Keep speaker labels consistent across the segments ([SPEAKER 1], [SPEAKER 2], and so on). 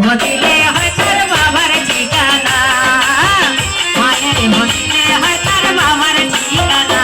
[SPEAKER 1] ভজিলে হয় তার বাবার ঠিকানা, মায়ের ভজিলে হয় তার বাবার ঠিকানা।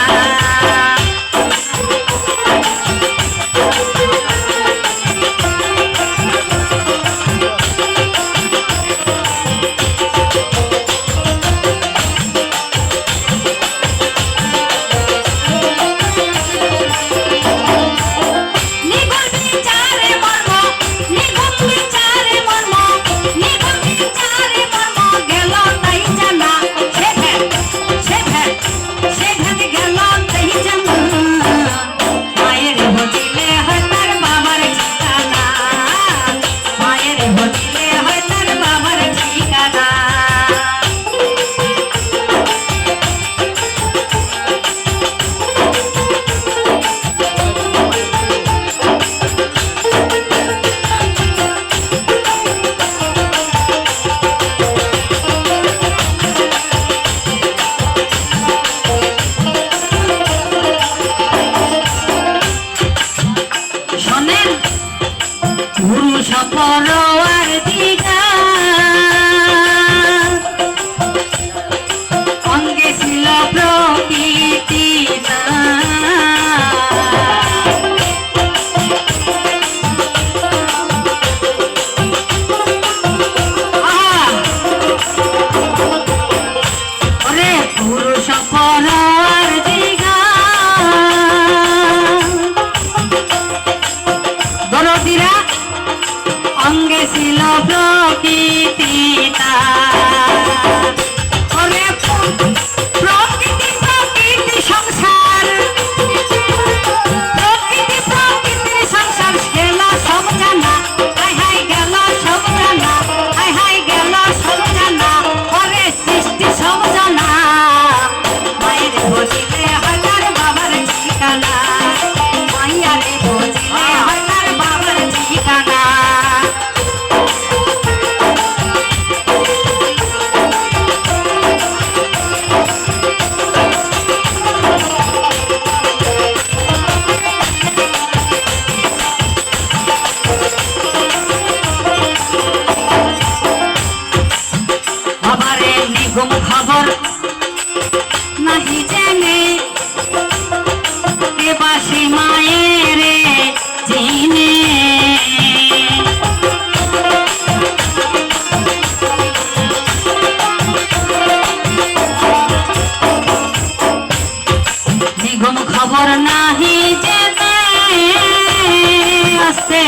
[SPEAKER 1] পুরুষ পরোয়ার দিগা অঙ্গে ছিল প্রকৃতি না, ওরে পুরুষ পরোয়ার দিগা দরদিরা অঙ্গে ছিল প্রকৃতি প্রকৃতি প্রকৃতি সংসার, প্রকৃতি প্রকৃতির সংসার গেল সব জানা, হাই হাই গেল সব জানা, হাই হাই গেল সব জানা, ওরে সৃষ্টি সব জানা। মায়ের ভজিলে হয় তার বাবার ঠিকানা, মাইয়ারে ভজিলে হয় তার বাবার ঠিকানা। বাবারে নিগম খবর নাহি জেনে, কে বাসি মায়ের চিনে, নিগম খবর নাহি জেনে আসতে,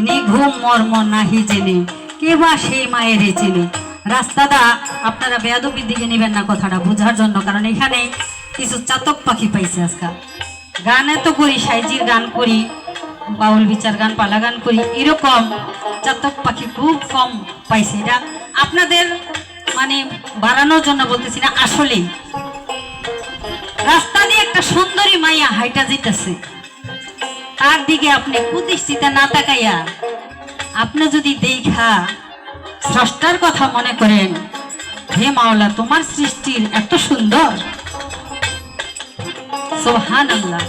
[SPEAKER 1] নিঘুম মর্ম নাহি জেনে কে বা সেই মায়ের চিনি। রাস্তাটা আপনারা বেয়াদবির দিকে নেবেন না, কথাটা বোঝার জন্য, কারণ এখানে কিছু চাতক পাখি পাইছে আজকাল। গানে তো করি, সাইজির গান করি, বাউল বিচার গান, পালা গান করি, এরকম চাতক পাখি খুব কম পাইছে। এটা আপনাদের মানে বাড়ানোর জন্য বলতেছি না, আসলেই রাস্তা দিয়ে একটা সুন্দরী মাইয়া হাইটা যেতেছে, তার দিকে আপনি কুদৃষ্টিতে না তাকাইয়া আপনি যদি দেখা স্রষ্টার কথা মনে করেন, হে মাওলা তোমার সৃষ্টির এত সুন্দর, সুবহানাল্লাহ,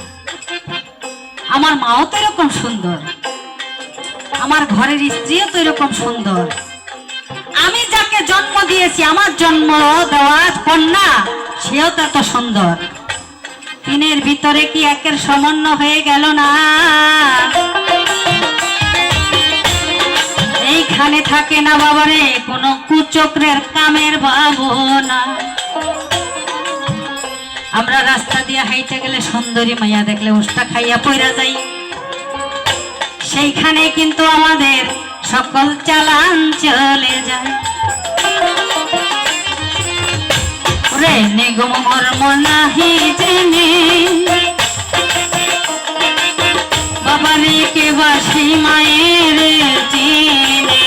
[SPEAKER 1] আমার মাও তো এরকম সুন্দর, আমার ঘরের স্ত্রীও তো এরকম সুন্দর, আমি যাকে জন্ম দিয়েছি, আমার জন্ম দেওয়া কন্যা, সেও তো এত সুন্দর। তিনের ভিতরে কি একের সমন্বয় হয়ে গেল না? এইখানে থাকে না বাবারে কোনো কুচক্রের কামের ভাবনা। আমরা রাস্তা দিয়ে হাইটে গেলে সুন্দরী মাইয়া দেখলে উষ্টা খাইয়া পইরা যাই, সেইখানে কিন্তু আমাদের সকল চালান চলে যায়। রে নিগম মর্ম নাহি জেনে, বাবারে কে বাসি মায়ের চিনে,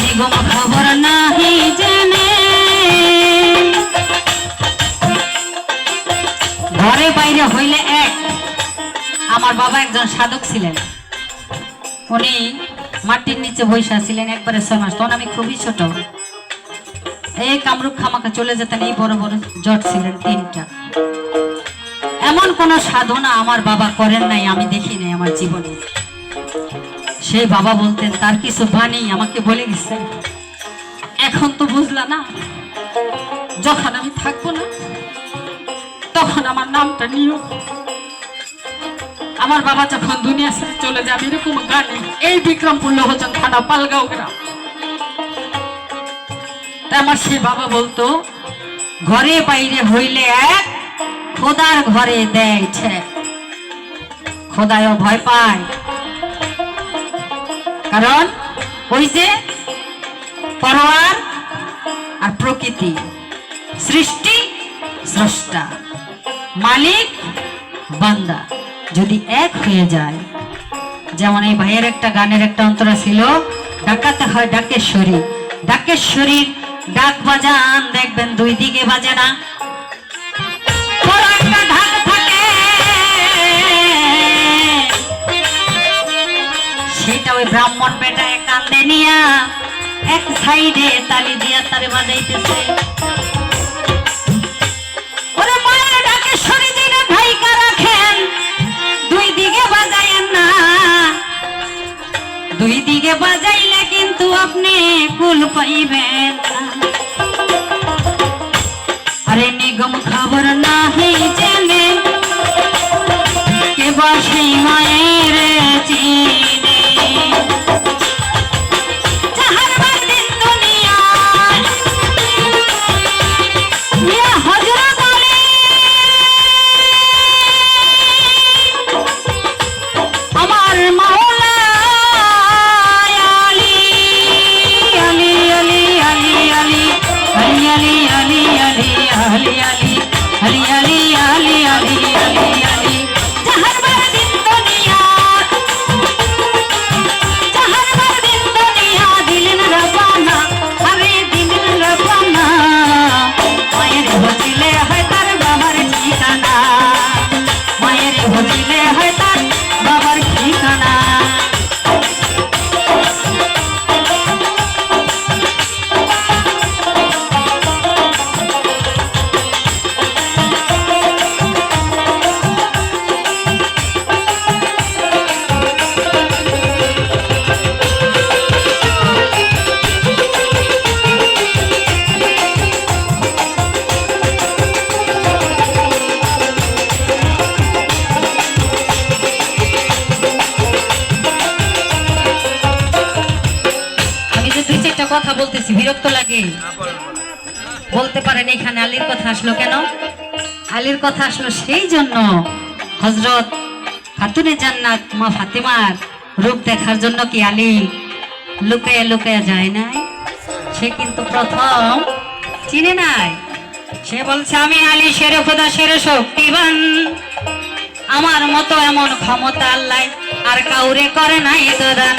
[SPEAKER 1] নিগম খবর নাহি জেনে, ঘরে বাইরে হইলে এক। আমার বাবা একজন সাধক ছিলেন, উনি মাটির নিচে বসে ছিলেন একবারে 6 মাস, তখন আমি খুবই ছোট। এই কামরূপ খামাকা চলে যেতেন। এই বড় বড় জট ছিলেন 3টা। এমন কোন সাধনা আমার বাবা করেন নাই, আমি দেখি নাই আমার জীবনে। সেই বাবা বলতেন, তার কিছু বাণী আমাকে বলে গেছেন, এখন তো বুঝলা না, যখন আমি থাকবো না তখন আমার নামটা নিও। আমার বাবা যখন দুনিয়া ছেড়ে চলে যাবে, এরকম গানে এই বিক্রমপুর লোহজন থানা পালগাঁও গ্রাম। আমার সেই বাবা বলতো, ঘরে বাইরে হইলে এক, খোদার ঘরে দেয় ঠেক। খোদায়ও ভয় পায়, কারণ ওই যে পরোয়ার আর প্রকৃতি, সৃষ্টি স্রষ্টা, মালিক বান্দা যদি এক হয়ে যায়। যেমন এই ভাইয়ের একটা গানের একটা অন্তরা ছিল, ডাকাতে হয় ডাকেশ্বরী। ডাকেশ্বরীর ডাক বাজান দেখবেন 2 দিকে বাজে না, একটা ঢাক থাকে, সেটা ওই ব্রাহ্মণ বেটায় কান্দে নিয়া এক সাইডে তালি দিয়া তারে বাজাইতেছে। ওরে মায়ের ডাকেশ্বরী দিনে ভাইকা রাখেন, 2 দিকে বাজায়েন না। 2 দিকে বাজাইলে কিন্তু আপনি কুল পাইবেন না। আরে নিগম খবর নাহি জেনে, কে বসে মায়ের চিনে। যাহার বাদিন দুনিয়ায় ইয়া হযরত আলী, আমার মাওলা আলী, আলী আলী আলী আলী আলী আলী আলী আলী আলী আলী আলী আলী আলী আলী আলী। যাহার বাদিন দুনিয়া, যাহার বাদিন দুনিয়া দিলেন রবানা, আরে দিলেন রবানা। মায়ের হজিলে হয় তার বাবার ঠিকানা, মায়ের হজিলে হয় তার বাবার ঠিকানা। কথা বলতেছি, বিরক্ত লাগে? বলতে পারেন এখানে আলীর কথা আসলো কেন? আলীর কথা আসলো সেই জন্য, হযরত খাতুনে জান্নাত মা ফাতেমার রূপ দেখার জন্য কি আলী লুকায়া লুকায়া যায় নাই? সে কিন্তু প্রথম চিনে নাই। সে বলছে, আমি আলী শেরে খোদা শেরে শক্তিবান, আমার মতো এমন ক্ষমতা আল্লাহ আর কাউরে করে নাই দাদা।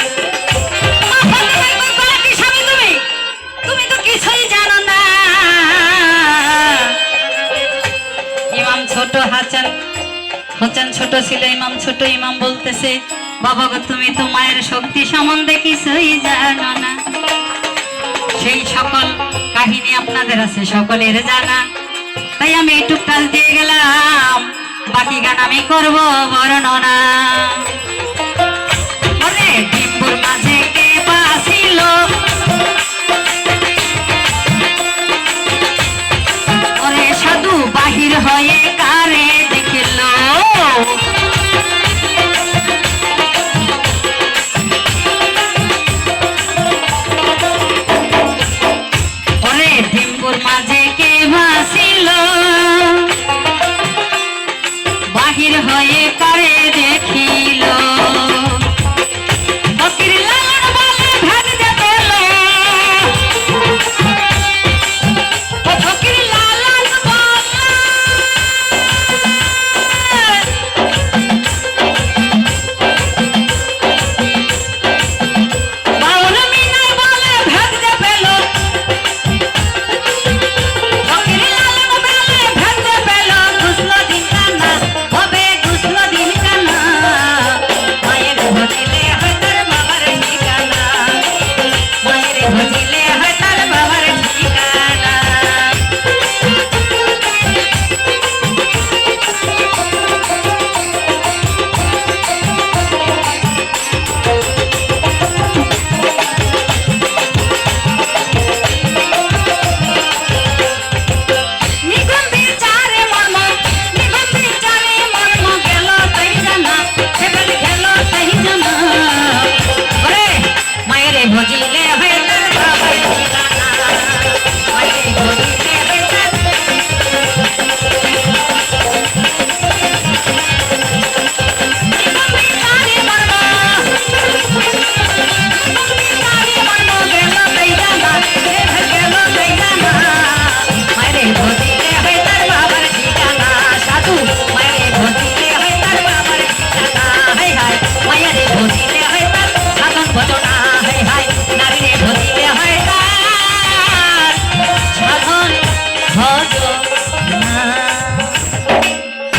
[SPEAKER 1] তুমি তো কিছুই জানো না। ইমাম ছোট হোসেন ছোট ছিল, ইমাম ছোট। ইমাম বলতেছে, বাবা গো তুমি তো মায়ের শক্তি সম্বন্ধে কিছুই জানো না। সেই সকল কাহিনী আপনাদের আছে, সকলের জানা, তাই আমি একটু টাচ দিয়ে গেলাম, বাকি গান আমি করব বর্ণনা। আরে ডিম্বুর মাঝে কে বাসিল, ওরে সাধু বাহির হয়ে